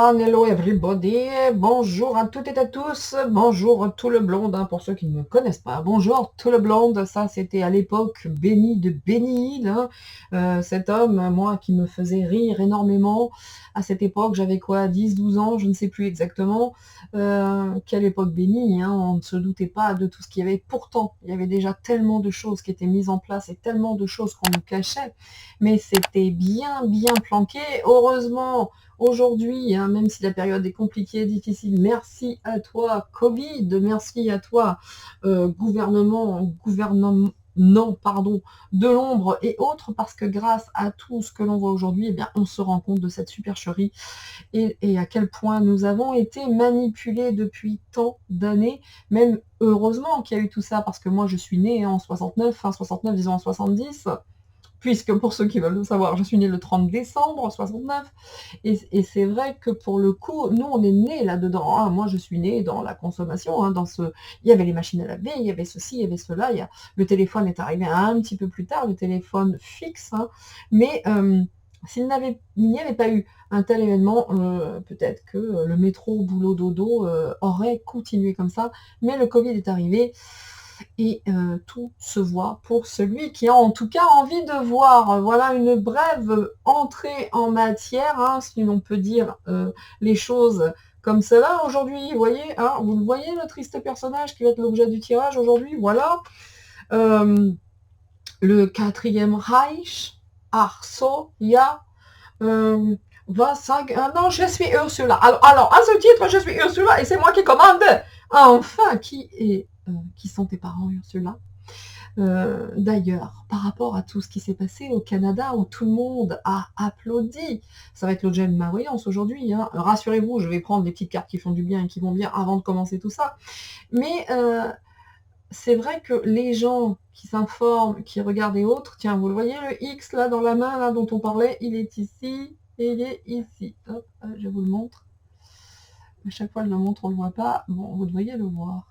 everyone, hello everybody, bonjour à toutes et à tous, bonjour tout le blonde, hein, pour ceux qui ne me connaissent pas, bonjour tout le blonde, ça c'était à l'époque Benny de Benny Hill, hein, cet homme, moi, qui me faisait rire énormément, à cette époque, j'avais quoi, 10-12 ans, je ne sais plus exactement, quelle époque Benny, hein, on ne se doutait pas de tout ce qu'il y avait, pourtant, il y avait déjà tellement de choses qui étaient mises en place et tellement de choses qu'on nous cachait, mais c'était bien, bien planqué, heureusement. Aujourd'hui, hein, même si la période est compliquée, difficile, merci à toi Covid, merci à toi gouvernement, pardon, de l'ombre et autres, parce que grâce à tout ce que l'on voit aujourd'hui, eh bien, on se rend compte de cette supercherie et à quel point nous avons été manipulés depuis tant d'années, même heureusement qu'il y a eu tout ça, parce que moi je suis née en 69, fin 69, disons en 70, puisque pour ceux qui veulent le savoir, je suis née le 30 décembre 69, et c'est vrai que pour le coup, nous, on est nés là-dedans, hein. Moi, je suis née dans la consommation, hein, il y avait les machines à laver, il y avait ceci, il y avait cela, le téléphone est arrivé un petit peu plus tard, le téléphone fixe, hein. Mais il n'y avait pas eu un tel événement, peut-être que le métro, boulot, dodo aurait continué comme ça, mais le Covid est arrivé, et tout se voit pour celui qui a en tout cas envie de voir. Voilà une brève entrée en matière, hein, si l'on peut dire les choses comme cela. Aujourd'hui, vous voyez, hein, vous le voyez, le triste personnage qui va être l'objet du tirage aujourd'hui, voilà. Le quatrième Reich, Arso, Ya, non, je suis Ursula. Alors, à ce titre, je suis Ursula et c'est moi qui commande. Enfin, qui sont tes parents, Ursula? D'ailleurs, par rapport à tout ce qui s'est passé au Canada, où tout le monde a applaudi, ça va être l'objet de ma voyance aujourd'hui, hein. Rassurez-vous, je vais prendre des petites cartes qui font du bien et qui vont bien avant de commencer tout ça. Mais c'est vrai que les gens qui s'informent, qui regardent et autres, tiens, vous le voyez, le X là dans la main là, dont on parlait, il est ici et il est ici. Hop, je vous le montre. À chaque fois que je le montre, on ne le voit pas. Bon, vous devriez le voir.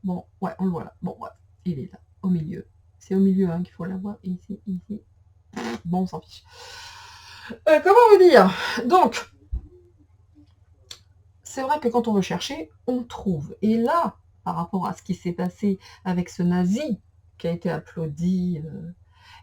Bon, ouais, on le voit là. Bon, ouais, il est là, au milieu. C'est au milieu, hein, qu'il faut l'avoir. Ici, ici. Bon, on s'en fiche. Comment vous dire? Donc, c'est vrai que quand on veut chercher, on trouve. Et là, par rapport à ce qui s'est passé avec ce nazi qui a été applaudi,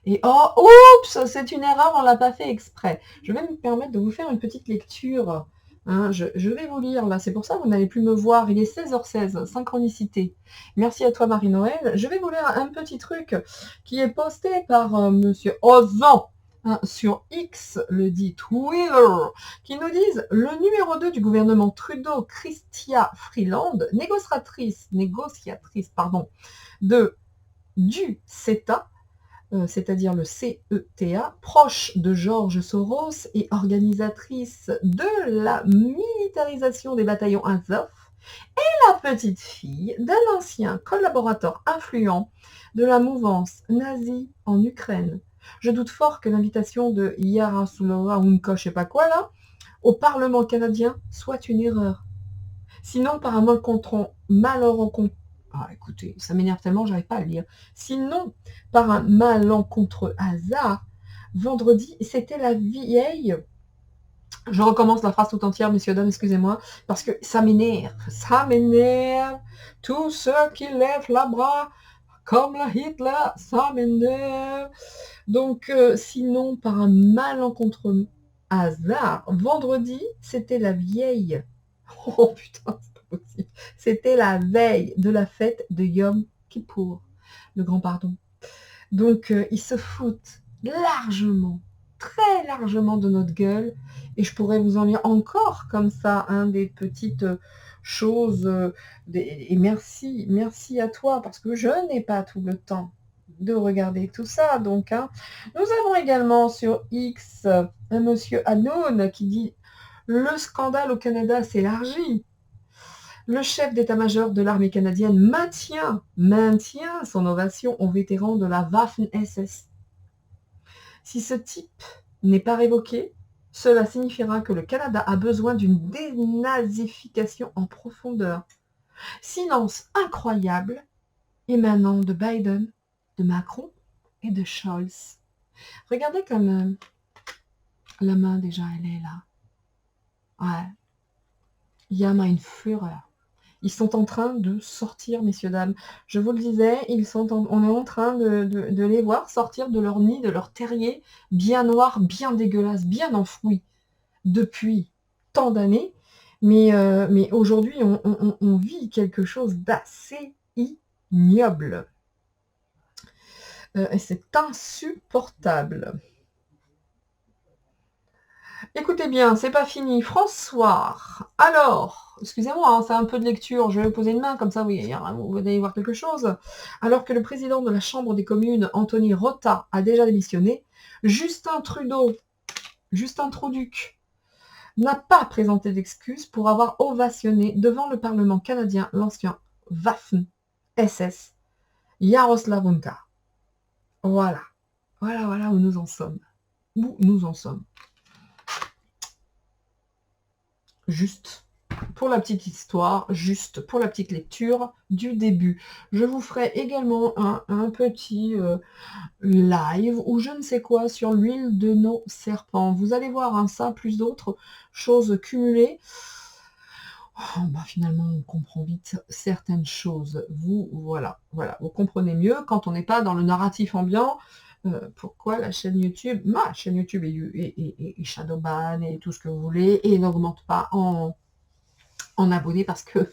et oh, oups, c'est une erreur, on ne l'a pas fait exprès. Je vais me permettre de vous faire une petite lecture. Hein, je vais vous lire là, c'est pour ça que vous n'allez plus me voir. Il est 16h16, synchronicité. Merci à toi Marie-Noël. Je vais vous lire un petit truc qui est posté par Monsieur Ozan, hein, sur X, le dit Twitter, qui nous disent: le numéro 2 du gouvernement Trudeau, Chrystia Freeland, négociatrice du CETA, c'est-à-dire le CETA, proche de George Soros et organisatrice de la militarisation des bataillons Azov, est la petite fille d'un ancien collaborateur influent de la mouvance nazie en Ukraine. Je doute fort que l'invitation de Yaroslava Unko, je sais pas quoi là, au Parlement canadien soit une erreur. Sinon, par un malencontreux, écoutez, ça m'énerve tellement, j'arrive pas à le lire. Sinon, par un malencontreux hasard, vendredi, c'était la vieille. Je recommence la phrase tout entière, messieurs, dames, excusez-moi, parce que ça m'énerve. Ça m'énerve. Tous ceux qui lèvent la bras, comme la Hitler, ça m'énerve. Donc, sinon, par un malencontreux hasard, vendredi, c'était la vieille. Oh putain, c'est pas possible. C'était la veille de la fête de Yom Kippour, le grand pardon. Donc, ils se foutent largement, très largement de notre gueule. Et je pourrais vous en lire encore comme ça, hein, des petites choses. Et merci à toi, parce que je n'ai pas tout le temps de regarder tout ça. Donc, hein. Nous avons également sur X un monsieur Hanoun qui dit: le scandale au Canada s'élargit. Le chef d'état-major de l'armée canadienne maintient son ovation aux vétérans de la Waffen-SS. Si ce type n'est pas révoqué, cela signifiera que le Canada a besoin d'une dénazification en profondeur. Silence incroyable émanant de Biden, de Macron et de Scholz. Regardez comme la main déjà, elle est là. Ouais. Il y a une fureur. Ils sont en train de sortir, messieurs, dames. Je vous le disais, on est en train de les voir sortir de leur nid, de leur terrier, bien noir, bien dégueulasse, bien enfoui, depuis tant d'années. Mais aujourd'hui, on vit quelque chose d'assez ignoble. Et c'est insupportable. Écoutez bien, c'est pas fini. François, alors, excusez-moi, hein, c'est un peu de lecture, je vais poser une main, comme ça, oui, vous allez voir quelque chose. Alors que le président de la Chambre des communes, Anthony Rota, a déjà démissionné, Justin Trudeau, Justin Truduc, n'a pas présenté d'excuses pour avoir ovationné devant le Parlement canadien l'ancien Waffen-SS, Jaroslav Hunka. Voilà. Voilà où nous en sommes. Où nous en sommes. Juste pour la petite histoire, juste pour la petite lecture du début. Je vous ferai également un petit live ou je ne sais quoi sur l'huile de nos serpents. Vous allez voir, hein, ça plus d'autres choses cumulées. Oh, bah finalement, on comprend vite certaines choses. Voilà, vous comprenez mieux quand on n'est pas dans le narratif ambiant. Pourquoi la chaîne YouTube, ma chaîne YouTube est shadowban et tout ce que vous voulez et n'augmente pas en abonnés parce que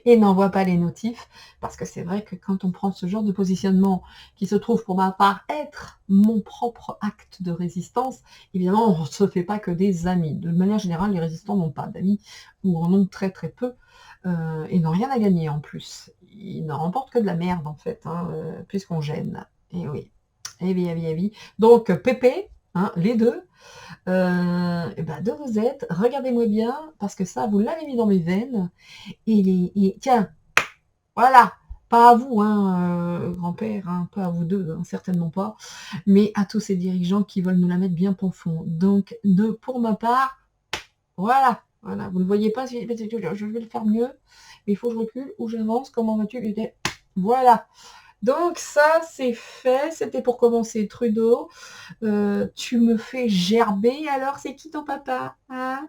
et n'envoie pas les notifs parce que c'est vrai que quand on prend ce genre de positionnement qui se trouve pour ma part être mon propre acte de résistance, évidemment on ne se fait pas que des amis. De manière générale, les résistants n'ont pas d'amis ou en ont très très peu et n'ont rien à gagner en plus. Ils ne remportent que de la merde en fait, hein, puisqu'on gêne. Et oui. Et oui. Donc Pépé, hein, les deux. Et ben de vous êtes, regardez-moi bien, parce que ça, vous l'avez mis dans mes veines. Tiens, voilà, pas à vous, hein, grand-père, hein, pas à vous deux, hein, certainement pas, mais à tous ces dirigeants qui veulent nous la mettre bien profond. Donc, pour ma part, voilà, vous ne voyez pas, je vais le faire mieux, mais il faut que je recule ou j'avance, comment vas-tu? Voilà. Donc ça, c'est fait. C'était pour commencer Trudeau. Tu me fais gerber. Alors, c'est qui ton papa, hein?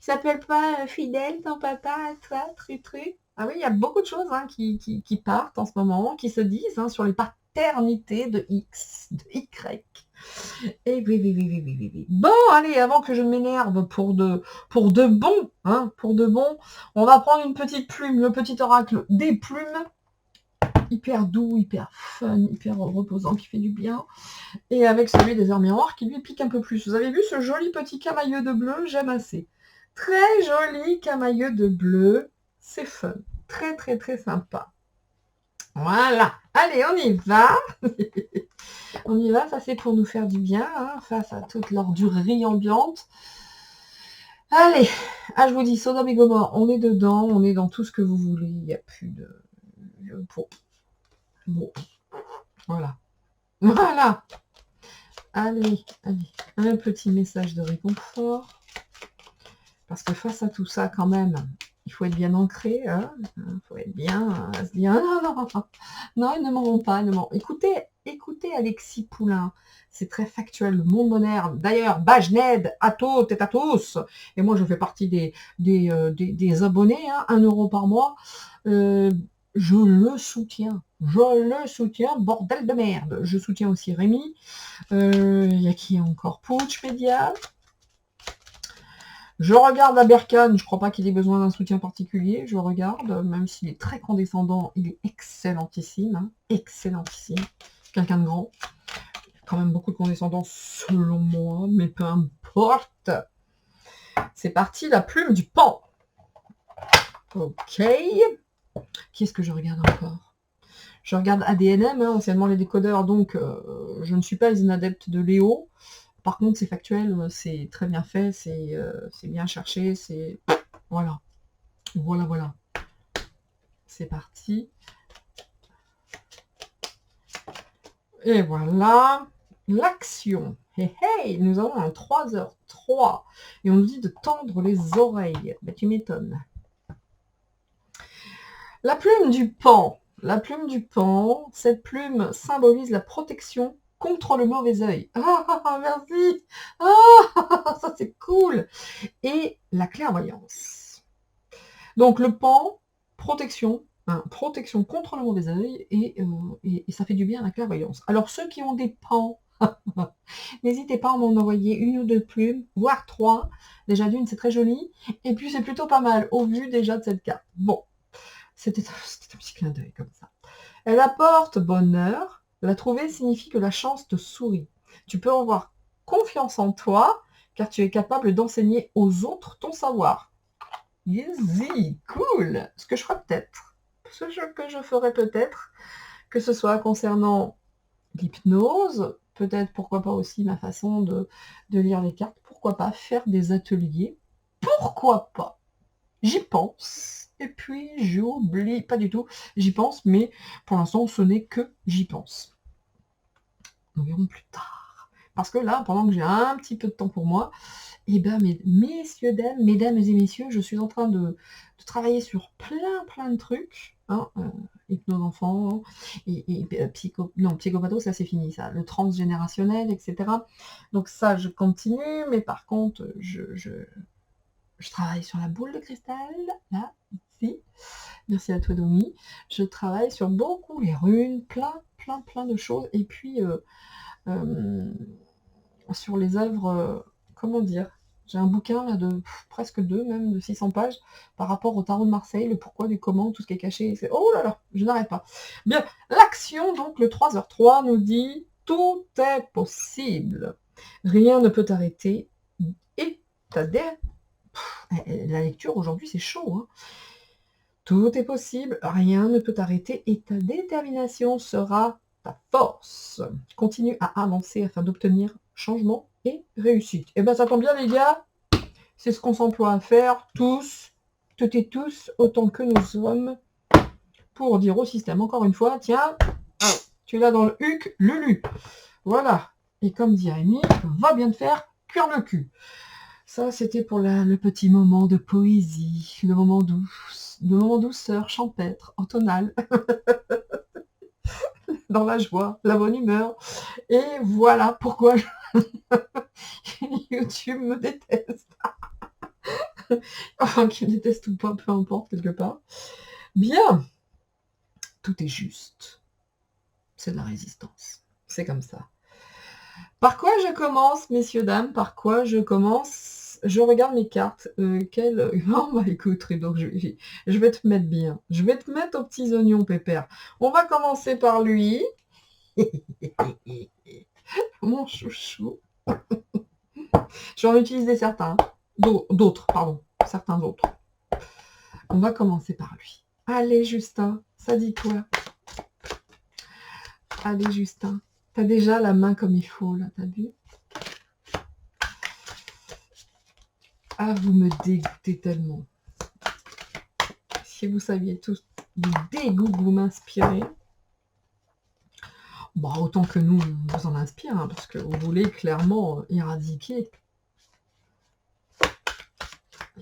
Il s'appelle pas Fidèle, ton papa, toi, Tru? Ah oui, il y a beaucoup de choses, hein, qui partent en ce moment, qui se disent, hein, sur les paternités de X, de Y. Et oui. Bon, allez, avant que je m'énerve pour de bon, hein, pour de bon, on va prendre une petite plume, le petit oracle des plumes. Hyper doux, hyper fun, hyper reposant, qui fait du bien. Et avec celui des arts miroirs qui lui pique un peu plus. Vous avez vu ce joli petit camailleux de bleu? J'aime assez. Très joli camailleux de bleu. C'est fun. Très, très, très sympa. Voilà. Allez, on y va. On y va. Ça, c'est pour nous faire du bien, hein, face à toute l'ordurerie ambiante. Allez. Ah, je vous dis, Sodome et Gomorrhe, on est dedans. On est dans tout ce que vous voulez. Il n'y a plus de... Bon. Voilà. Allez, un petit message de réconfort. Parce que face à tout ça, quand même, il faut être bien ancré. Il faut être bien, se dire, non, ils ne m'en vont pas. Écoutez Alexis Poulain. C'est très factuel, le monde moderne. D'ailleurs, Bajned, à toutes et à tous. Et moi, je fais partie des abonnés, hein, 1 euro par mois. Je le soutiens, bordel de merde. Je soutiens aussi Rémi. Il y a qui encore? Pouch Média. Je regarde Aberkan, je crois pas qu'il ait besoin d'un soutien particulier, je regarde, même s'il est très condescendant, il est excellentissime, hein, excellentissime. Quelqu'un de grand. Il y a quand même beaucoup de condescendance selon moi, mais peu importe. C'est parti, la plume du pan. Ok. Qui est-ce que je regarde encore? Je regarde ADNM, hein, anciennement les décodeurs, donc je ne suis pas une adepte de Léo. Par contre, c'est factuel, c'est très bien fait, c'est bien cherché, c'est... Voilà. C'est parti. Et voilà. L'action. Hey, nous avons un 3h03. Et on nous dit de tendre les oreilles. Bah, tu m'étonnes. La plume du pan. La plume du pan, cette plume symbolise la protection contre le mauvais œil. Ah, merci. Ah, ça c'est cool. Et la clairvoyance. Donc le pan, protection, hein, protection contre le mauvais œil et ça fait du bien à la clairvoyance. Alors ceux qui ont des pans, n'hésitez pas à m'en envoyer une ou deux plumes, voire trois. Déjà d'une, c'est très joli. Et puis c'est plutôt pas mal au vu déjà de cette carte. Bon, c'était un petit clin d'œil comme ça. Elle apporte bonheur. La trouver signifie que la chance te sourit. Tu peux avoir confiance en toi, car tu es capable d'enseigner aux autres ton savoir. Easy, cool. Ce que je ferai peut-être. Ce que je ferai peut-être, que ce soit concernant l'hypnose, peut-être pourquoi pas aussi ma façon de lire les cartes, pourquoi pas faire des ateliers, pourquoi pas. J'y pense, et puis j'oublie, pas du tout, j'y pense, mais pour l'instant ce n'est que j'y pense. Nous verrons plus tard. Parce que là, pendant que j'ai un petit peu de temps pour moi, eh ben, mesdames et messieurs, je suis en train de travailler sur plein de trucs. Hein, hypnose enfant, psychopatho, ça c'est fini, ça. Le transgénérationnel, etc. Donc ça, je continue, mais par contre, je travaille sur la boule de cristal, là, ici. Merci à toi, Domi. Je travaille sur beaucoup les runes, plein de choses. Et puis, sur les œuvres, comment dire, j'ai un bouquin là de presque deux, même de 600 pages, par rapport au tarot de Marseille, le pourquoi, du comment, tout ce qui est caché. Oh là là, je n'arrête pas. Bien, l'action, donc, le 3h3 nous dit « Tout est possible. Rien ne peut t'arrêter. » Et la lecture, aujourd'hui, c'est chaud. Hein. Tout est possible, rien ne peut t'arrêter et ta détermination sera ta force. Continue à avancer afin d'obtenir changement et réussite. Et bien ça tombe bien les gars, c'est ce qu'on s'emploie à faire tous, toutes et tous, autant que nous sommes, pour dire au système encore une fois, tiens, tu l'as dans le huc, Lulu. Voilà. Et comme dit Rémi, va bien te faire cuire le cul. Ça, c'était pour le petit moment de poésie, le moment douceur, champêtre, en tonale, dans la joie, la bonne humeur. Et voilà pourquoi YouTube me déteste. Enfin, qu'il me déteste ou pas, peu importe, quelque part. Bien, tout est juste. C'est de la résistance. C'est comme ça. Par quoi je commence, messieurs, dames? Par quoi je commence? Je regarde mes cartes. Oh, bah écoute, donc je vais te mettre bien. Je vais te mettre aux petits oignons, pépère. On va commencer par lui. Mon chouchou. Je vais en utiliser certains. D'autres, pardon. Certains autres. On va commencer par lui. Allez, Justin, ça dit quoi? Allez, Justin. T'as déjà la main comme il faut, là, t'as vu? Ah, vous me dégoûtez tellement. Si vous saviez tous du dégoût que vous m'inspirez. Bon, autant que nous, on vous en inspire, hein, parce que vous voulez clairement éradiquer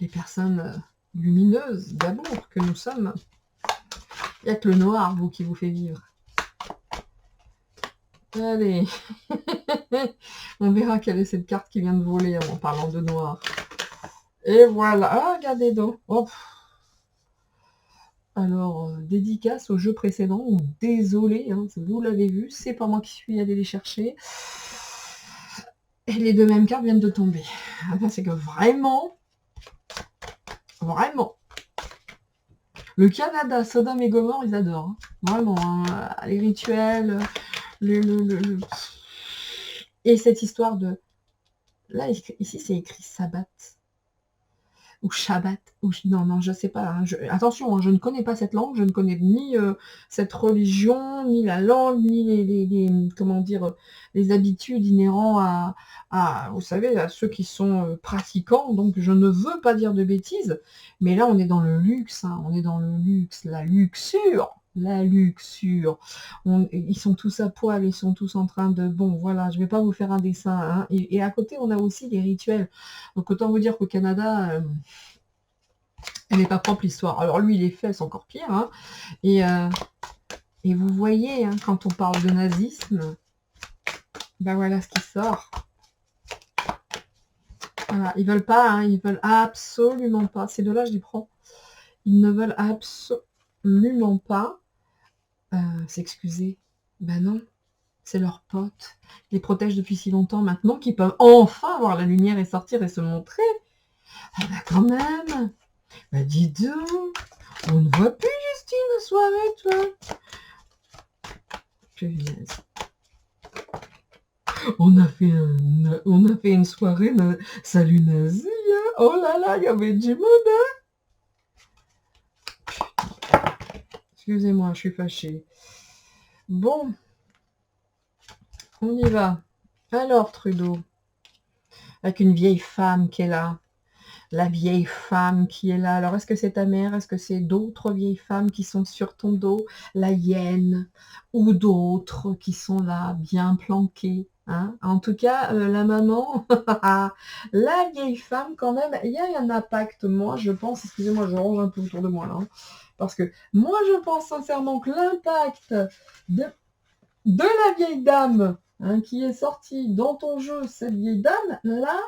les personnes lumineuses d'amour que nous sommes. Il n'y a que le noir, vous, qui vous fait vivre. Allez. On verra quelle est cette carte qui vient de voler en parlant de noir. Et voilà. Ah, regardez donc. Oh. Alors, dédicace au jeu précédent, ou désolé, hein, vous l'avez vu, c'est pas moi qui suis allé les chercher. Et les deux mêmes cartes viennent de tomber. Enfin, c'est que vraiment, le Canada, Sodome et Gomorre, ils adorent. Hein. Vraiment, hein, les rituels, et cette histoire de... Là, ici, c'est écrit Sabbat. Ou Shabbat, non, je sais pas. Hein, attention, hein, je ne connais pas cette langue, je ne connais ni cette religion, ni la langue, ni comment dire, les habitudes inhérentes vous savez, à ceux qui sont pratiquants. Donc, je ne veux pas dire de bêtises, mais là, on est dans le luxe, hein, on est dans le luxe, la luxure. Ils sont tous à poil, ils sont tous en train de... Bon, voilà, je vais pas vous faire un dessin. Hein, et à côté, on a aussi des rituels. Donc, autant vous dire qu'au Canada... elle n'est pas propre l'histoire. Alors lui, les faits, c'est encore pire. Hein. Et vous voyez, hein, quand on parle de nazisme, ben voilà ce qui sort. Voilà, ils veulent pas, hein, ils veulent absolument pas. Ces deux-là, je les prends. Ils ne veulent absolument pas s'excuser. Ben non, c'est leurs potes. Ils les protègent depuis si longtemps maintenant qu'ils peuvent enfin voir la lumière et sortir et se montrer. Ah ben quand même. Ben dis donc, on ne voit plus Justine la soirée, toi. Punaise. On a fait une soirée salut nazi, hein. Oh là là, il y avait du monde, hein. Excusez-moi, je suis fâchée. Bon, on y va. Alors, Trudeau, avec une vieille femme qui est là. La vieille femme qui est là. Alors, est-ce que c'est ta mère? Est-ce que c'est d'autres vieilles femmes qui sont sur ton dos? La hyène ou d'autres qui sont là, bien planquées, hein? En tout cas, la maman, la vieille femme, quand même, il y a un impact. Moi, je pense, excusez-moi, je range un peu autour de moi, là, hein, parce que moi, je pense sincèrement que l'impact de la vieille dame, hein, qui est sortie dans ton jeu, cette vieille dame, là,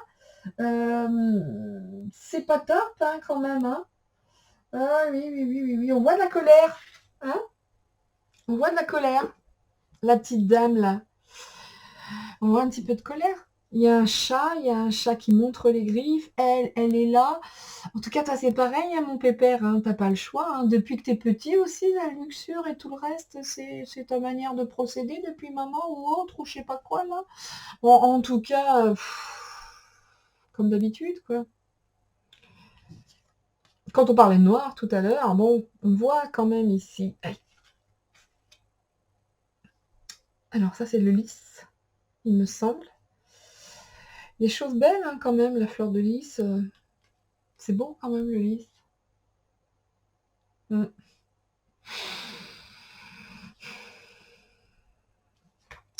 c'est pas top, hein, quand même, hein. Ah oui, oui, oui, oui, oui, on voit de la colère, hein. On voit de la colère. La petite dame, là. On voit un petit peu de colère. Il y a un chat qui montre les griffes. Elle est là. En tout cas, toi, c'est pareil, hein, mon pépère, hein, t'as pas le choix, hein. Depuis que t'es petit aussi, la luxure et tout le reste, c'est ta manière de procéder depuis maman ou autre, ou je sais pas quoi, là. Bon, en tout cas, comme d'habitude, quoi. Quand on parlait de noir tout à l'heure, bon, on voit quand même ici. Alors ça, c'est le lys, il me semble. Des choses belles, hein, quand même, la fleur de lys. C'est beau quand même, le lys. Mm.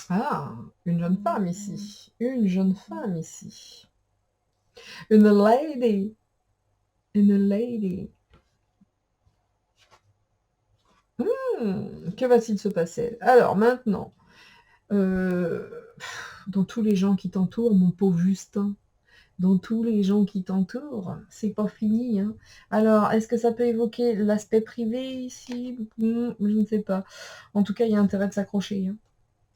Ah, une jeune femme ici. Une jeune femme ici. Une lady. Une lady. Que va-t-il se passer? Alors maintenant, dans tous les gens qui t'entourent, mon pauvre Justin, dans tous les gens qui t'entourent, c'est pas fini, hein. Alors, est-ce que ça peut évoquer l'aspect privé ici? Je ne sais pas. En tout cas, il y a intérêt de s'accrocher, hein.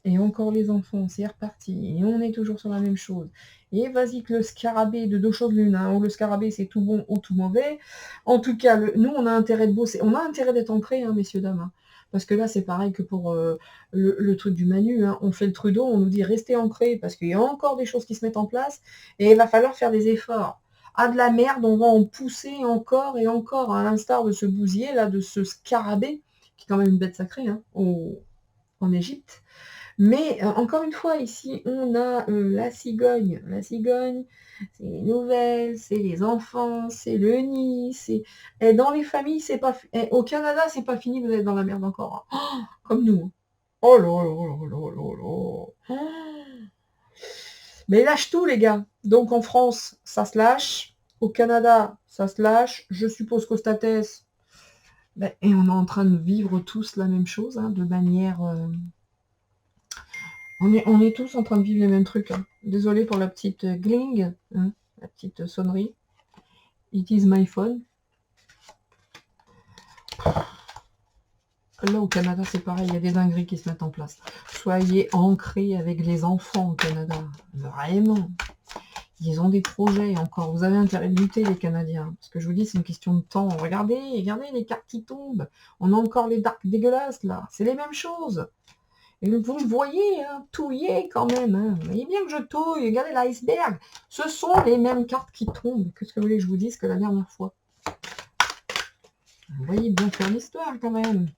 Et encore les enfants, c'est reparti. Et on est toujours sur la même chose. Et vas-y que le scarabée, de deux choses l'une, hein. Ou le scarabée, c'est tout bon ou tout mauvais. En tout cas, nous, on a intérêt de bosser. On a intérêt d'être ancrés, hein, messieurs, dames, hein. Parce que là, c'est pareil que pour le truc du Manu, hein. On fait le Trudeau, on nous dit restez ancrés, parce qu'il y a encore des choses qui se mettent en place, et il va falloir faire des efforts. Ah, de la merde, on va en pousser encore et encore, à l'instar de ce bousier, là, de ce scarabée, qui est quand même une bête sacrée, hein, en Égypte. Mais encore une fois, ici, on a la cigogne. La cigogne, c'est les nouvelles, c'est les enfants, c'est le nid. Et dans les familles, c'est pas... au Canada, c'est pas fini, vous êtes dans la merde encore, hein. Oh, comme nous. Oh là là là là là là. Mais lâche tout, les gars. Donc en France, ça se lâche. Au Canada, ça se lâche. Je suppose qu'au States, ben, et on est en train de vivre tous la même chose, hein, de manière... On est tous en train de vivre les mêmes trucs, hein. Désolée pour la petite gling, hein, la petite sonnerie. It is my phone. Là, au Canada, c'est pareil, il y a des dingueries qui se mettent en place. Soyez ancrés avec les enfants au Canada. Vraiment. Ils ont des projets encore. Vous avez intérêt de lutter, les Canadiens. Parce que je vous dis, c'est une question de temps. Regardez les cartes qui tombent. On a encore les darks dégueulasses, là. C'est les mêmes choses. Et vous le voyez, hein, touillé quand même, hein. Vous voyez bien que je touille, regardez l'iceberg. Ce sont les mêmes cartes qui tombent. Qu'est-ce que vous voulez que je vous dise que la dernière fois? Vous voyez bien faire l'histoire quand même.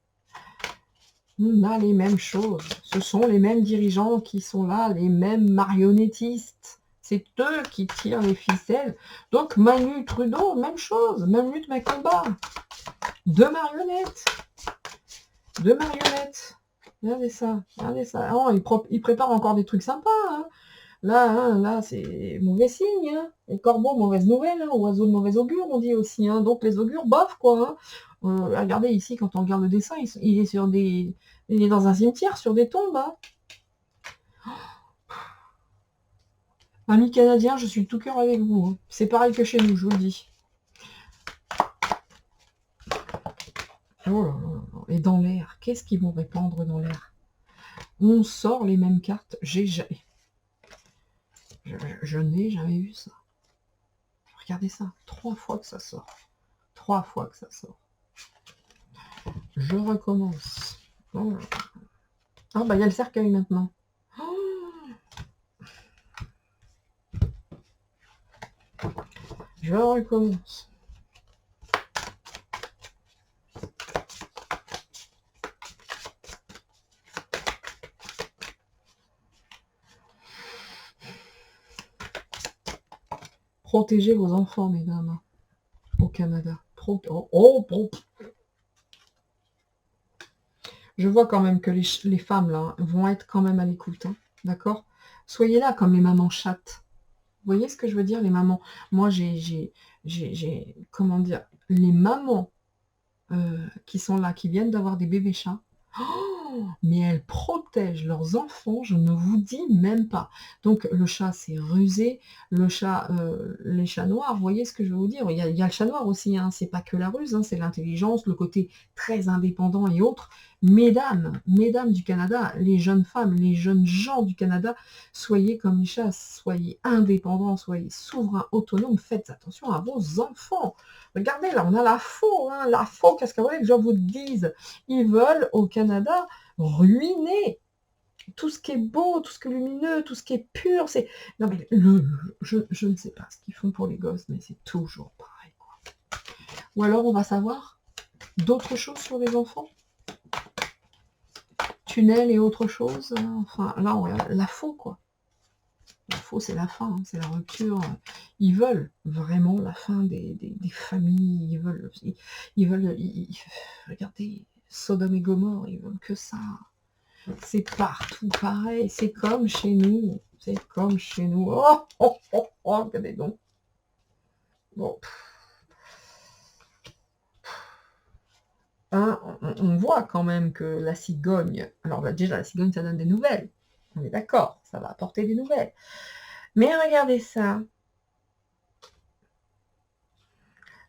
On a les mêmes choses. Ce sont les mêmes dirigeants qui sont là, les mêmes marionnettistes. C'est eux qui tirent les ficelles. Donc Manu Trudeau, même chose, même lutte, même combat. Deux marionnettes. Deux marionnettes. Regardez ça, regardez ça. Oh, il prépare encore des trucs sympas, hein. Là, hein, là, c'est mauvais signe, hein. Les corbeaux, mauvaise nouvelle, hein. Oiseaux de mauvais augure, on dit aussi, hein. Donc les augures, bof, quoi, hein. Regardez ici, quand on regarde le dessin, il est sur des. Il est dans un cimetière, sur des tombes, hein. Amis canadiens, je suis de tout cœur avec vous, hein. C'est pareil que chez nous, je vous le dis. Oh là là là. Et dans l'air, qu'est-ce qu'ils vont répandre dans l'air? On sort les mêmes cartes. Je n'ai jamais vu ça. Regardez ça. 3 fois que ça sort. 3 fois que ça sort. Je recommence. Oh. Ah bah il y a le cercueil maintenant. Oh. Je recommence. Protégez vos enfants, mesdames, au Canada. Je vois quand même que les femmes, là, vont être quand même à l'écoute, hein, d'accord? Soyez là comme les mamans chattes. Vous voyez ce que je veux dire, les mamans? Moi, comment dire, les mamans qui sont là, qui viennent d'avoir des bébés chats, oh, mais elles protègent leurs enfants, je ne vous dis même pas. Donc le chat, c'est rusé, le chat, les chats noirs, vous voyez ce que je veux vous dire? Il y a le chat noir aussi, hein, c'est pas que la ruse, hein, c'est l'intelligence, le côté très indépendant et autres. Mesdames du Canada, les jeunes femmes, les jeunes gens du Canada, soyez comme les chats, soyez indépendants, soyez souverains, autonomes, faites attention à vos enfants. Regardez, là, on a la faux, hein, la faux, qu'est-ce que vous voulez que je vous dise? Ils veulent, au Canada, ruiner tout ce qui est beau, tout ce qui est lumineux, tout ce qui est pur. C'est non mais je ne sais pas ce qu'ils font pour les gosses, mais c'est toujours pareil, quoi. Ou alors on va savoir d'autres choses sur les enfants, tunnels et autre chose. Enfin là, on regarde la faux, quoi. La faux, c'est la fin, hein, c'est la rupture. Ils veulent vraiment la fin des familles. Regardez, Sodome et Gomorrhe, ils veulent que ça. C'est partout pareil, c'est comme chez nous. C'est comme chez nous. Oh, oh, oh, oh, regardez donc. Bon. Hein, on voit quand même que la cigogne, alors bah, déjà la cigogne ça donne des nouvelles, on est d'accord, ça va apporter des nouvelles. Mais regardez ça,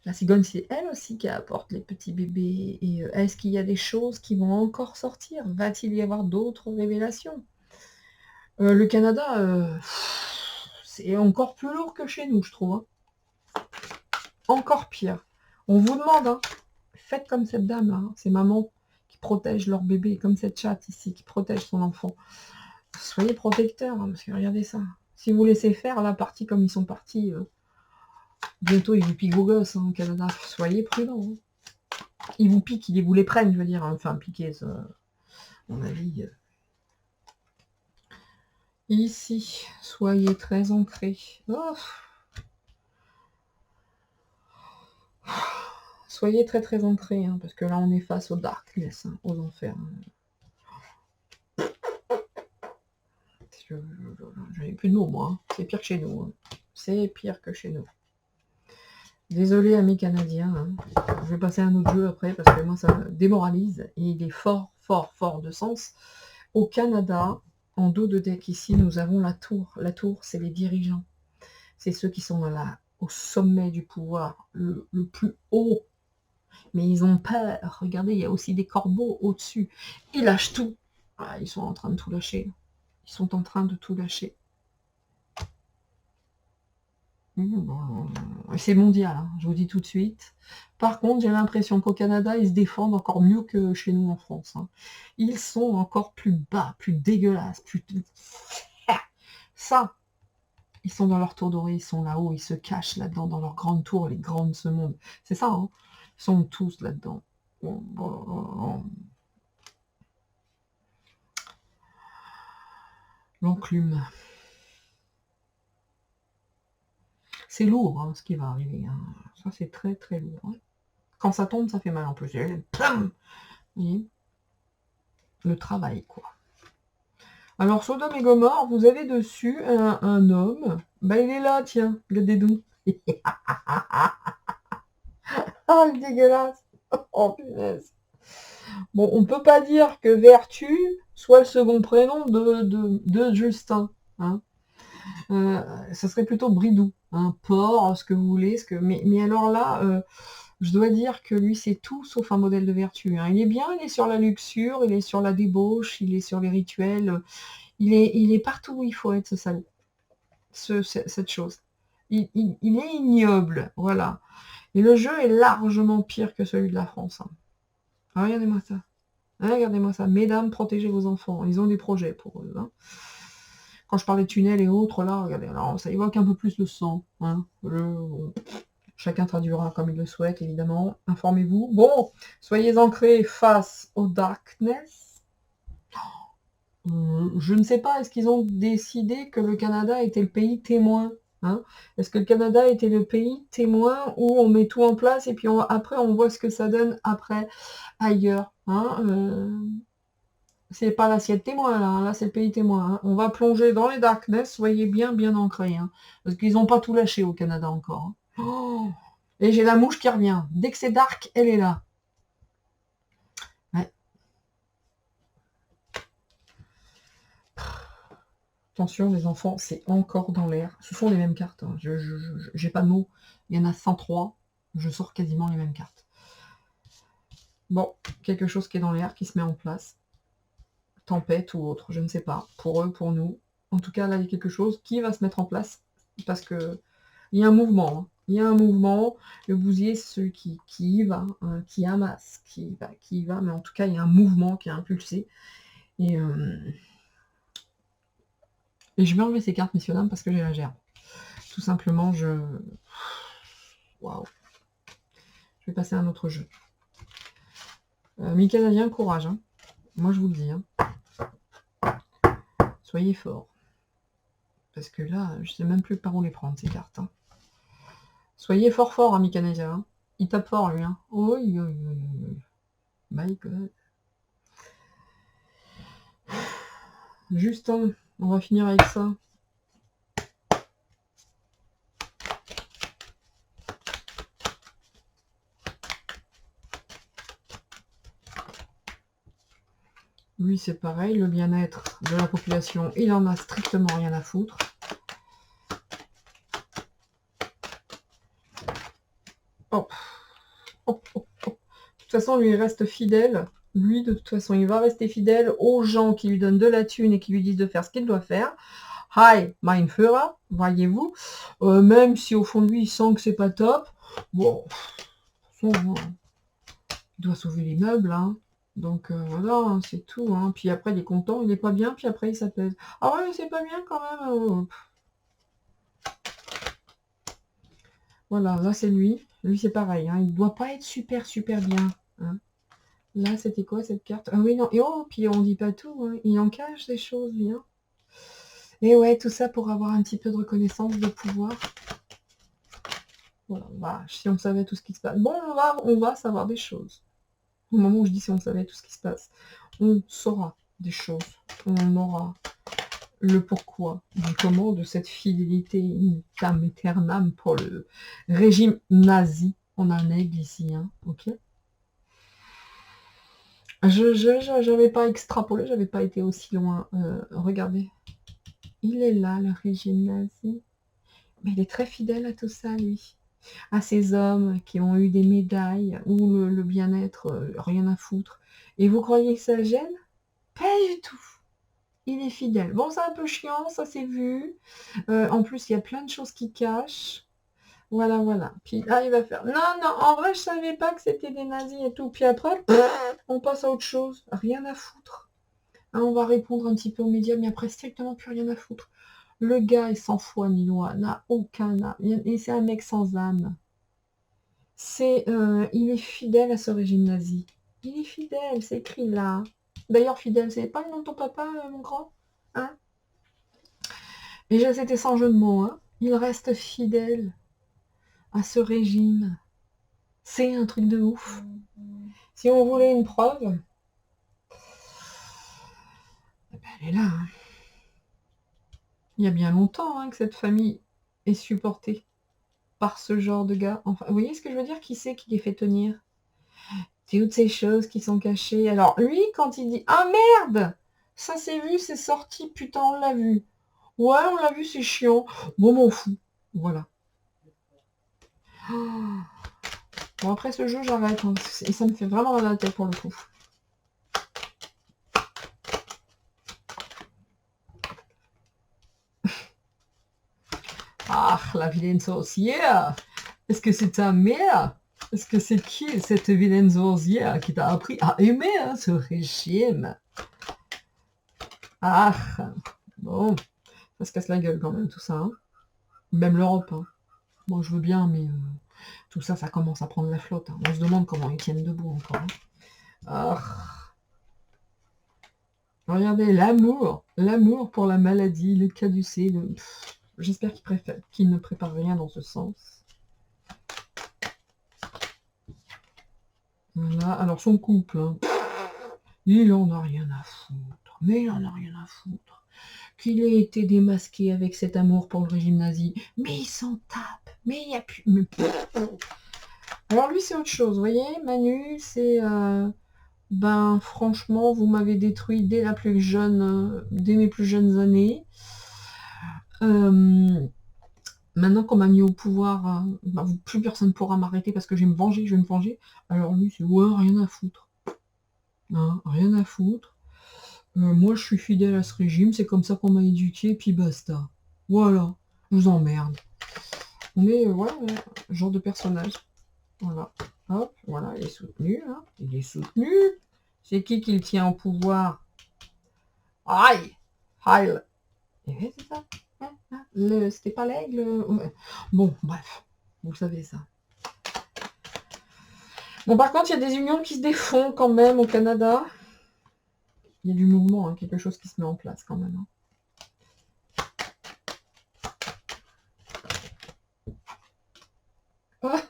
la cigogne c'est elle aussi qui apporte les petits bébés, et est-ce qu'il y a des choses qui vont encore sortir? Va-t-il y avoir d'autres révélations? Le Canada, c'est encore plus lourd que chez nous, je trouve, hein. Encore pire. On vous demande, hein, faites comme cette dame là, hein, ces mamans qui protègent leur bébé, comme cette chatte ici qui protège son enfant. Soyez protecteurs, hein, parce que regardez ça. Si vous laissez faire la partie comme ils sont partis, bientôt ils vous piquent vos gosses, hein, au Canada. Soyez prudents, hein. Ils vous piquent, ils vous les prennent, je veux dire. Enfin, piquer, ça, à mon avis. Ici, soyez très ancrés. Oh. Soyez très très ancrés, hein, parce que là on est face au darkness, hein, aux enfers. Hein. Je n'ai plus de mots, moi. Hein. C'est pire que chez nous. Hein. C'est pire que chez nous. Désolé, amis canadiens. Hein. Je vais passer à un autre jeu après, parce que moi, ça me démoralise. Et il est fort, fort, fort de sens. Au Canada, en dos de deck ici, nous avons la tour. La tour, c'est les dirigeants. C'est ceux qui sont au sommet du pouvoir, le plus haut. Mais ils ont peur. Regardez, il y a aussi des corbeaux au-dessus. Ils lâchent tout. Ah, ils sont en train de tout lâcher. Ils sont en train de tout lâcher. C'est mondial, hein, je vous dis tout de suite. Par contre, j'ai l'impression qu'au Canada, ils se défendent encore mieux que chez nous en France. Hein. Ils sont encore plus bas, plus dégueulasses, plus... Ça, ils sont dans leur tour dorée, ils sont là-haut, ils se cachent là-dedans, dans leur grande tour, les grands de ce monde. C'est ça, hein. Ils sont tous là-dedans. L'enclume. C'est lourd, hein, ce qui va arriver. Hein. Ça, c'est très, très lourd. Hein. Quand ça tombe, ça fait mal en plus. Plam, vous voyez, le travail, quoi. Alors, Sodome et Gomorre, vous avez dessus un homme. Ben, il est là, tiens, regardez donc. Oh, le dégueulasse. Oh, punaise. Bon, on peut pas dire que Vertu soit le second prénom de Justin. Hein. Ça serait plutôt Bridou. Hein, Port, ce que vous voulez. Mais alors là, Je dois dire que lui, c'est tout sauf un modèle de vertu, hein. Il est bien, il est sur la luxure, il est sur la débauche, il est sur les rituels. Il est partout où il faut être, ce salaud. Cette chose. Il est ignoble, voilà. Et le jeu est largement pire que celui de la France, hein. Ah, regardez-moi ça. Ah, regardez-moi ça. Mesdames, protégez vos enfants. Ils ont des projets pour eux, hein. Quand je parlais de tunnels et autres, là, regardez, alors ça évoque un peu plus le sang, hein. Bon, chacun traduira comme il le souhaite, évidemment. Informez-vous. Bon, soyez ancrés face au darkness. Je ne sais pas, est-ce qu'ils ont décidé que le Canada était le pays témoin, hein? Est-ce que le Canada était le pays témoin où on met tout en place et puis après on voit ce que ça donne après ailleurs, hein? C'est pas l'assiette témoin là, hein, là c'est le pays témoin, hein. On va plonger dans les darkness, soyez bien ancrés, hein, parce qu'ils n'ont pas tout lâché au Canada encore, hein. Oh, et j'ai la mouche qui revient. Dès que c'est dark, elle est là. Ouais. Attention les enfants, c'est encore dans l'air. Ce sont les mêmes cartes, hein. J'ai pas de mots. Il y en a 103. Je sors quasiment les mêmes cartes. Bon, quelque chose qui est dans l'air, qui se met en place. Tempête ou autre, je ne sais pas. Pour eux, pour nous. En tout cas, là, il y a quelque chose qui va se mettre en place. Parce que il y a un mouvement, hein. Il y a un mouvement. Le bousier, c'est celui qui y va, hein, qui amasse, qui y va. Mais en tout cas, il y a un mouvement qui est impulsé. Et je vais enlever ces cartes, messieurs dames, parce que j'ai la gerbe. Tout simplement, waouh. Je vais passer à un autre jeu. Mes Canadiens, courage, hein. Moi, je vous le dis, hein. Soyez forts. Parce que là, je sais même plus par où les prendre, ces cartes, hein. Soyez fort, ami Canadien, hein. Il tape fort, lui, hein. Oui. My God. Justin, on va finir avec ça. Lui, c'est pareil, le bien-être de la population, il en a strictement rien à foutre. Oh. De toute façon, lui, il reste fidèle. Lui, de toute façon, il va rester fidèle aux gens qui lui donnent de la thune et qui lui disent de faire ce qu'il doit faire. Hi, mein Führer, voyez-vous. Même si au fond de lui, il sent que c'est pas top. Bon, il doit sauver les meubles, hein. Donc voilà, hein, c'est tout, hein. Puis après, il est content, il est pas bien, puis après, il s'apaise. Ah ouais, c'est pas bien quand même. Voilà, là, c'est lui. Lui, c'est pareil, hein. Il doit pas être super bien, hein. Là, c'était quoi cette carte? Ah oui, non. Et oh, puis on dit pas tout, hein. Il en cache des choses, lui, hein. Et ouais, tout ça pour avoir un petit peu de reconnaissance, de pouvoir. Voilà, bah, si on savait tout ce qui se passe. Bon, on va savoir des choses. Au moment où je dis si on savait tout ce qui se passe, on saura des choses. On aura le pourquoi, du comment de cette fidélité in tam aeternam pour le régime nazi. On a un aigle ici, hein, ok. Je n'avais pas extrapolé, j'avais pas été aussi loin. Regardez, il est là, le régime nazi. Mais il est très fidèle à tout ça, lui. À ces hommes qui ont eu des médailles ou le bien-être, rien à foutre. Et vous croyez que ça le gêne? Pas du tout. Il est fidèle. Bon, c'est un peu chiant, ça s'est vu. En plus, il y a plein de choses qui cachent. Voilà. Puis là, il va faire... Non, en vrai, je savais pas que c'était des nazis et tout. Puis après, on passe à autre chose. Rien à foutre. Hein, on va répondre un petit peu aux médias, mais après, strictement plus rien à foutre. Le gars est sans foi ni loi, n'a aucun âme. Et c'est un mec sans âme. Il est fidèle à ce régime nazi. Il est fidèle, c'est écrit là. D'ailleurs, fidèle, c'est pas le nom de ton papa, mon grand, hein? Déjà, c'était sans jeu de mots, hein. Il reste fidèle à ce régime. C'est un truc de ouf. Si on voulait une preuve, eh ben, elle est là, hein. Il y a bien longtemps, hein, que cette famille est supportée par ce genre de gars. Enfin, vous voyez ce que je veux dire? Qui c'est qui les fait tenir? Toutes ces choses qui sont cachées. Alors, lui, quand il dit « Ah merde! Ça s'est vu, c'est sorti, putain, on l'a vu. Ouais, on l'a vu, c'est chiant. Bon, m'en fous. » Voilà. Bon, après ce jeu, j'arrête. Hein, et ça me fait vraiment mal à la tête pour le coup. Ah, la vilaine sorcière. Est-ce que c'est ta mère? Est-ce que c'est qui cette vilaine sorcière qui t'a appris à aimer hein, ce régime? Ah, bon, ça se casse la gueule quand même tout ça. Hein. Même l'Europe. Hein. Moi, je veux bien, mais tout ça, ça commence à prendre la flotte. Hein. On se demande comment ils tiennent debout encore. Hein. Ah. Regardez, l'amour pour la maladie, le caducée. J'espère qu'il ne prépare rien dans ce sens. Voilà, alors son couple, hein. Il en a rien à foutre, mais il en a rien à foutre. Qu'il ait été démasqué avec cet amour pour le régime nazi, mais il s'en tape, mais il n'y a plus... Mais... Alors lui, c'est autre chose, vous voyez, Manu, c'est... Ben, franchement, vous m'avez détruit dès la plus jeune, dès mes plus jeunes années. Maintenant qu'on m'a mis au pouvoir, ben, plus personne ne pourra m'arrêter parce que je vais me venger, Alors lui, c'est ouais, rien à foutre. Hein, rien à foutre. Moi, je suis fidèle à ce régime, c'est comme ça qu'on m'a éduqué, puis basta. Voilà, je vous emmerde. On est, ouais, genre de personnage. Voilà. Hop, voilà, il est soutenu. Hein. Il est soutenu. C'est qui le tient au pouvoir? Aïe! Aïe! Et c'est ça. C'était pas l'aigle. Ouais. Bon, bref. Vous savez ça. Bon, par contre, il y a des unions qui se défont quand même au Canada. Il y a du mouvement, hein, quelque chose qui se met en place quand même. Hein.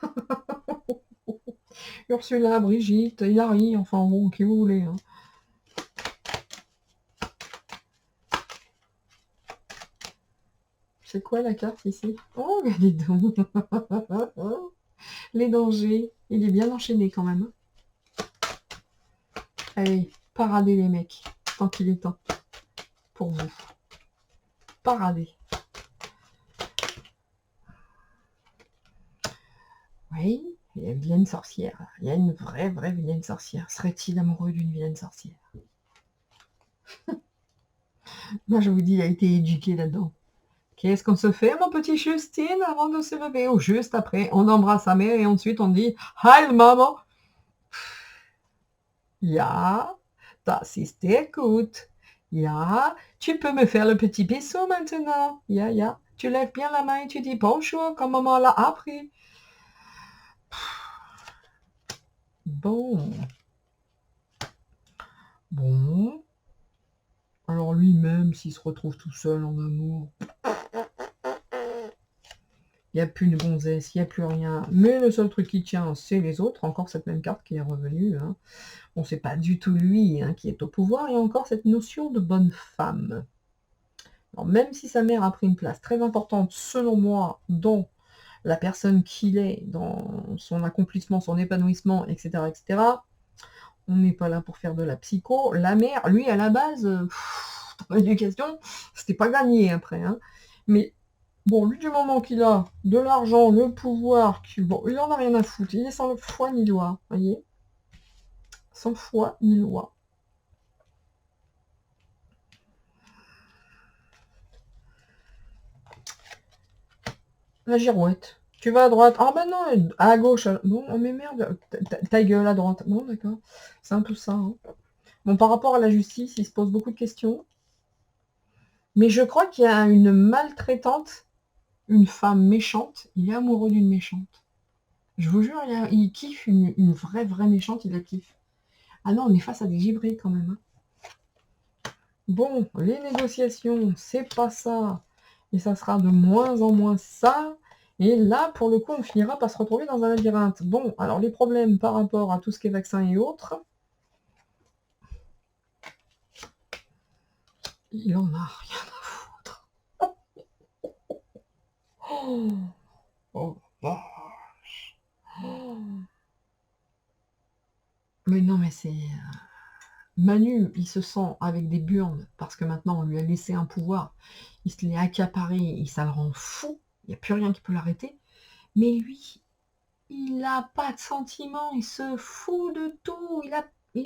Ursula, Brigitte, Hilary, enfin bon, qui vous voulez. Hein. C'est quoi la carte ici? Oh, regardez donc. Les dangers. Il est bien enchaîné quand même. Allez, paradez les mecs, tant qu'il est temps. Pour vous. Paradez. Oui, il y a une vilaine sorcière. Il y a une vraie vilaine sorcière. Serait-il amoureux d'une vilaine sorcière? Moi, je vous dis, il a été éduqué là-dedans. Qu'est-ce qu'on se fait, mon petit Justine, avant de se lever? Ou juste après, on embrasse sa mère et ensuite on dit « Heil, maman !» Ja, das ist der gut. Ja, tu peux me faire le petit bisou maintenant. Ja. Tu lèves bien la main et tu dis bonjour comme maman l'a appris. Bon. Alors lui-même, s'il se retrouve tout seul en amour, il n'y a plus de gonzesse, il n'y a plus rien. Mais le seul truc qui tient, c'est les autres. Encore cette même carte qui est revenue. Hein. Bon, c'est pas du tout lui hein, qui est au pouvoir. Il y a encore cette notion de bonne femme. Alors, même si sa mère a pris une place très importante, selon moi, dans la personne qu'il est, dans son accomplissement, son épanouissement, etc., on n'est pas là pour faire de la psycho. La mère, lui, à la base, l'éducation, c'était pas gagné après. Hein. Mais bon, lui, du moment qu'il a de l'argent, le pouvoir, bon, il en a rien à foutre. Il est sans foi ni loi, voyez, sans foi ni loi. La girouette. Tu vas à droite. Ah ben non, à gauche. Bon, oh mais merde, ta gueule à droite. Bon, d'accord. C'est un peu ça. Hein. Bon, par rapport à la justice, il se pose beaucoup de questions. Mais je crois qu'il y a une maltraitante, une femme méchante. Il est amoureux d'une méchante. Je vous jure, il kiffe une vraie méchante, il la kiffe. Ah non, on est face à des givrés quand même. Hein. Bon, les négociations, c'est pas ça. Et ça sera de moins en moins ça. Et là, pour le coup, on finira par se retrouver dans un labyrinthe. Bon, alors les problèmes par rapport à tout ce qui est vaccin et autres, il en a rien à foutre. Oh, vache. Mais non, mais c'est... Manu, il se sent avec des burnes, parce que maintenant, on lui a laissé un pouvoir. Il se l'est accaparé, et ça le rend fou. Il n'y a plus rien qui peut l'arrêter. Mais lui, il n'a pas de sentiments, il se fout de tout, il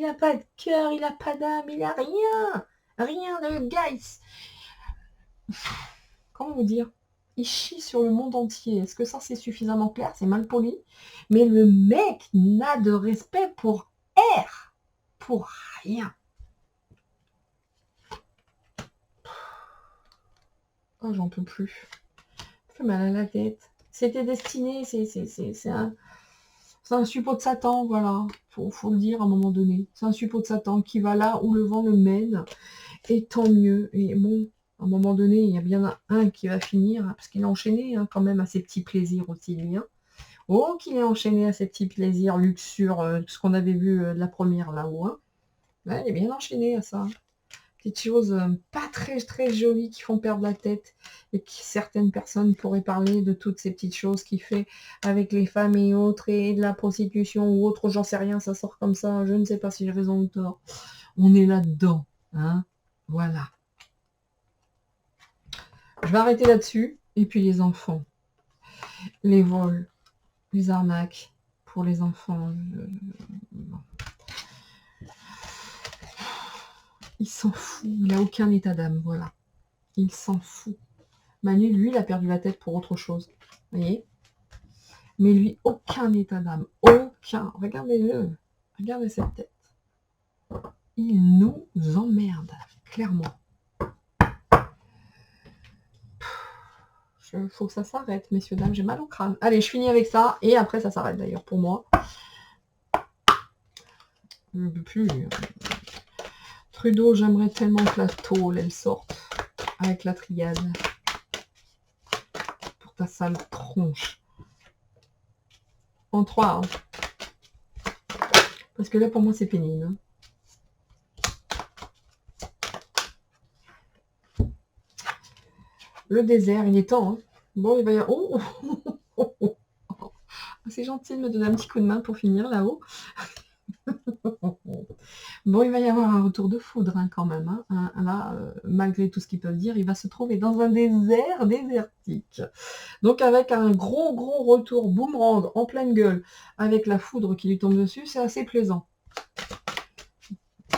a pas de cœur, il a pas d'âme, il a rien. Rien, le gars, comment vous dire? Il chie sur le monde entier. Est-ce que ça c'est suffisamment clair? C'est mal poli. Mais le mec n'a de respect pour R. Pour rien. Oh, j'en peux plus. Ça fait mal à la tête. C'était destiné, c'est un suppôt de Satan, voilà. Faut le dire à un moment donné. C'est un suppôt de Satan qui va là où le vent le mène. Et tant mieux. Et bon, à un moment donné, il y a bien un qui va finir, parce qu'il est enchaîné quand même à ses petits plaisirs aussi, lui. Oh, qu'il est enchaîné à ses petits plaisirs, luxure, ce qu'on avait vu de la première là-haut. Ouais, il est bien enchaîné à ça. Petites choses pas très très jolies qui font perdre la tête et qui certaines personnes pourraient parler de toutes ces petites choses qu'il fait avec les femmes et autres et de la prostitution ou autre, j'en sais rien, ça sort comme ça, je ne sais pas si j'ai raison ou tort. On est là-dedans, hein, voilà. Je vais arrêter là-dessus. Et puis les enfants, les vols, les arnaques pour les enfants. Il s'en fout, il n'a aucun état d'âme, voilà. Il s'en fout. Manu, lui, il a perdu la tête pour autre chose. Vous voyez? Mais lui, aucun état d'âme. Aucun. Regardez-le. Regardez cette tête. Il nous emmerde, clairement. Il faut que ça s'arrête, messieurs, dames. J'ai mal au crâne. Allez, je finis avec ça. Et après, ça s'arrête d'ailleurs pour moi. Je ne peux plus. Trudeau, j'aimerais tellement que la tôle, elle sorte. Avec la triade. Pour ta sale tronche. En 3. Hein. Parce que là, pour moi, c'est pénible. Hein. Le désert, il est temps. Hein. Bon, il va y avoir... Oh c'est gentil de me donner un petit coup de main pour finir là-haut. Bon, il va y avoir un retour de foudre hein, quand même. Hein. Là, malgré tout ce qu'ils peuvent dire, il va se trouver dans un désert désertique. Donc avec un gros retour boomerang en pleine gueule, avec la foudre qui lui tombe dessus, c'est assez plaisant.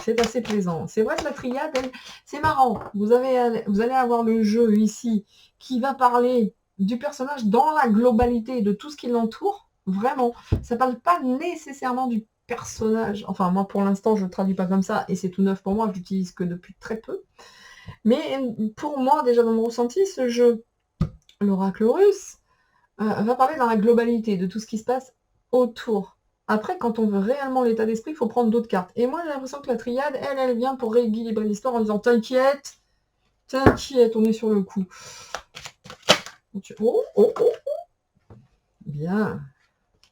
C'est assez plaisant. C'est vrai que la triade, c'est marrant. Vous allez avoir le jeu ici qui va parler du personnage dans la globalité de tout ce qui l'entoure. Vraiment. Ça ne parle pas nécessairement du personnage. Enfin, moi, pour l'instant, je ne le traduis pas comme ça et c'est tout neuf pour moi. Je l'utilise que depuis très peu. Mais pour moi, déjà dans mon ressenti, ce jeu, l'oracle russe, va parler dans la globalité de tout ce qui se passe autour. Après, quand on veut réellement l'état d'esprit, il faut prendre d'autres cartes. Et moi, j'ai l'impression que la triade, elle vient pour rééquilibrer l'histoire en disant t'inquiète, on est sur le coup. Oh. Bien.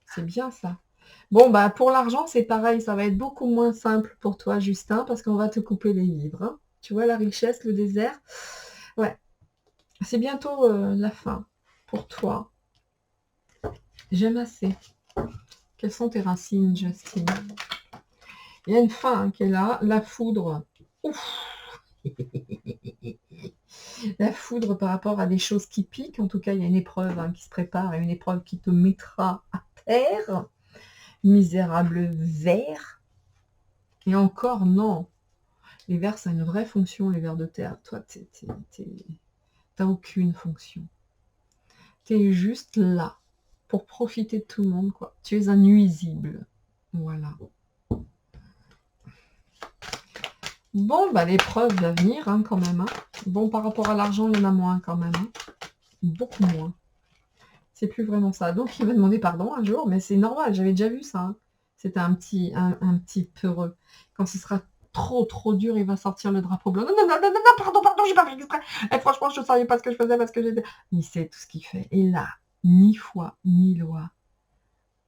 C'est bien ça. Bon, bah pour l'argent, c'est pareil, ça va être beaucoup moins simple pour toi, Justin, parce qu'on va te couper les livres. Hein. Tu vois, la richesse, le désert. Ouais. C'est bientôt la fin pour toi. J'aime assez. Quelles sont tes racines, Justine? Il y a une fin qui est là, la foudre. Ouf. La foudre par rapport à des choses qui piquent. En tout cas, il y a une épreuve qui se prépare et une épreuve qui te mettra à terre. Misérable ver. Et encore, non. Les vers, ça a une vraie fonction, les vers de terre. Toi, t'as aucune fonction. T'es juste là pour profiter de tout le monde, quoi. Tu es un nuisible. Voilà. Bon, bah l'épreuve va venir hein, quand même. Hein. Bon, par rapport à l'argent, il y en a moins quand même. Hein. Beaucoup moins. C'est plus vraiment ça. Donc, il va demander pardon un jour, mais c'est normal, j'avais déjà vu ça. Hein. C'était un petit peureux. Quand ce sera trop dur, il va sortir le drapeau blanc. Non, pardon, j'ai pas fait exprès. Et franchement, je ne savais pas ce que je faisais parce que j'étais... Il sait tout ce qu'il fait. Et là, ni foi, ni loi.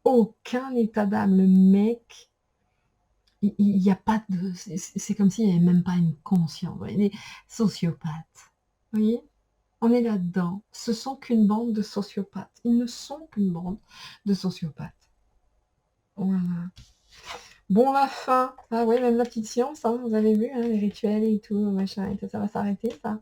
Aucun état d'âme. Le mec... Il n'y a pas de... C'est comme s'il n'y avait même pas une conscience. Il est sociopathe. Vous voyez? On est là-dedans. Ce sont qu'une bande de sociopathes. Ils ne sont qu'une bande de sociopathes. Voilà. Bon, la fin. Ah oui, même la petite science, hein, vous avez vu, hein, les rituels et tout, machin, et tout, ça va s'arrêter, ça.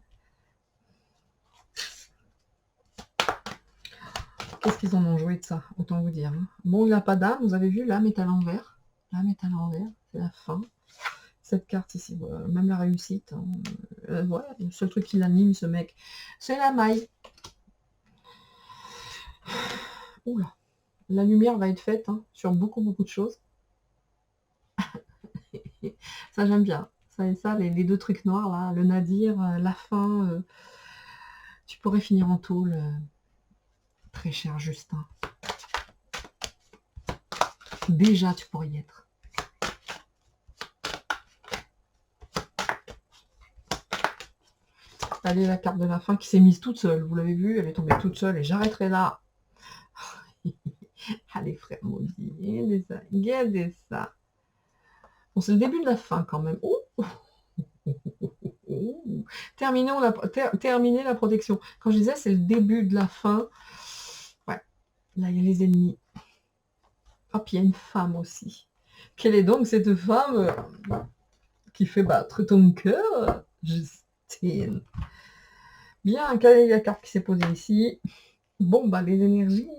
Qu'est-ce qu'ils en ont joué de ça? Autant vous dire. Hein. Bon, il n'a pas d'âme, vous avez vu, l'âme est à l'envers. L'âme est à l'envers, c'est la fin. Cette carte ici, voilà, même la réussite. Hein. Voilà, le seul truc qui l'anime, ce mec, c'est la maille. Oula, la lumière va être faite hein, sur beaucoup de choses. Ça, j'aime bien. Ça et ça, les deux trucs noirs, là, le nadir, la fin. Tu pourrais finir en tôle, très cher Justin. Déjà, tu pourrais y être. Allez, la carte de la fin qui s'est mise toute seule. Vous l'avez vu, elle est tombée toute seule et j'arrêterai là. Allez, frère maudit, regardez ça, regardez ça. Bon, c'est le début de la fin quand même. Ouh. Terminer la protection. Quand je disais c'est le début de la fin, ouais, là il y a les ennemis. Hop, il y a une femme aussi. Quelle est donc cette femme qui fait battre ton cœur, Justine? Bien, quelle est la carte qui s'est posée ici? Bon, bah les énergies,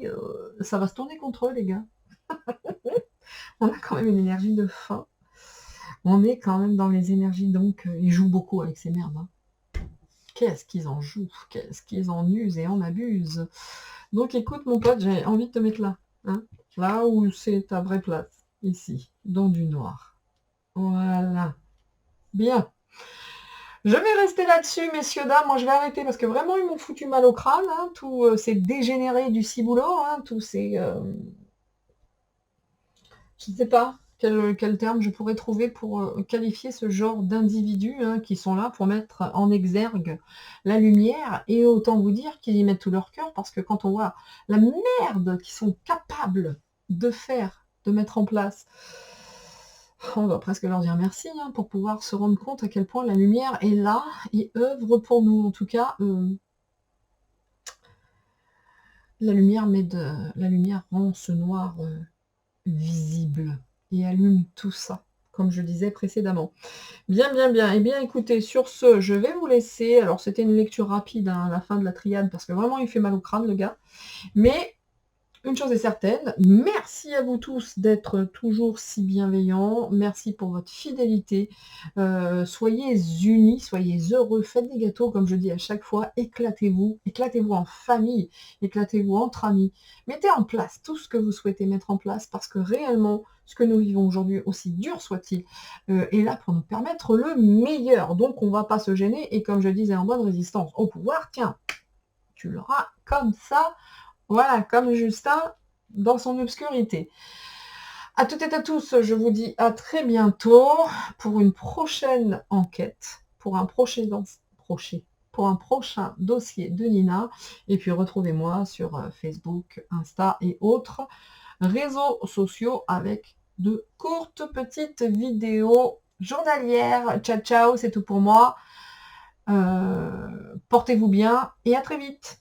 ça va se tourner contre eux, les gars. On a quand même une énergie de fin. On est quand même dans les énergies, donc ils jouent beaucoup avec ces merdes. Hein. Qu'est-ce qu'ils en jouent? Qu'est-ce qu'ils en usent et en abusent? Donc écoute, mon pote, j'ai envie de te mettre là. Hein, là où c'est ta vraie place. Ici, dans du noir. Voilà. Bien. Je vais rester là-dessus, messieurs, dames. Moi, je vais arrêter parce que vraiment, ils m'ont foutu mal au crâne. Hein. Tout ces dégénérés du ciboulot. Hein. Tous ces... je ne sais pas quel terme je pourrais trouver pour qualifier ce genre d'individus hein, qui sont là pour mettre en exergue la lumière. Et autant vous dire qu'ils y mettent tout leur cœur parce que quand on voit la merde qu'ils sont capables de faire, de mettre en place, on va presque leur dire merci hein, pour pouvoir se rendre compte à quel point la lumière est là et œuvre pour nous. En tout cas, la lumière rend ce noir visible et allume tout ça, comme je disais précédemment. Bien, bien, bien. Eh bien, écoutez, sur ce, je vais vous laisser. Alors, c'était une lecture rapide hein, à la fin de la triade, parce que vraiment, il fait mal au crâne, le gars. Mais une chose est certaine, merci à vous tous d'être toujours si bienveillants, merci pour votre fidélité, soyez unis, soyez heureux, faites des gâteaux comme je dis à chaque fois, éclatez-vous en famille, éclatez-vous entre amis, mettez en place tout ce que vous souhaitez mettre en place parce que réellement, ce que nous vivons aujourd'hui, aussi dur soit-il, est là pour nous permettre le meilleur, donc on ne va pas se gêner et comme je disais en bonne résistance au pouvoir, tiens, tu l'auras comme ça. Voilà, comme Justin dans son obscurité. À toutes et à tous, je vous dis à très bientôt pour une prochaine enquête, pour un prochain dossier de Nina. Et puis retrouvez-moi sur Facebook, Insta et autres réseaux sociaux avec de courtes petites vidéos journalières. Ciao, ciao, c'est tout pour moi. Portez-vous bien et à très vite.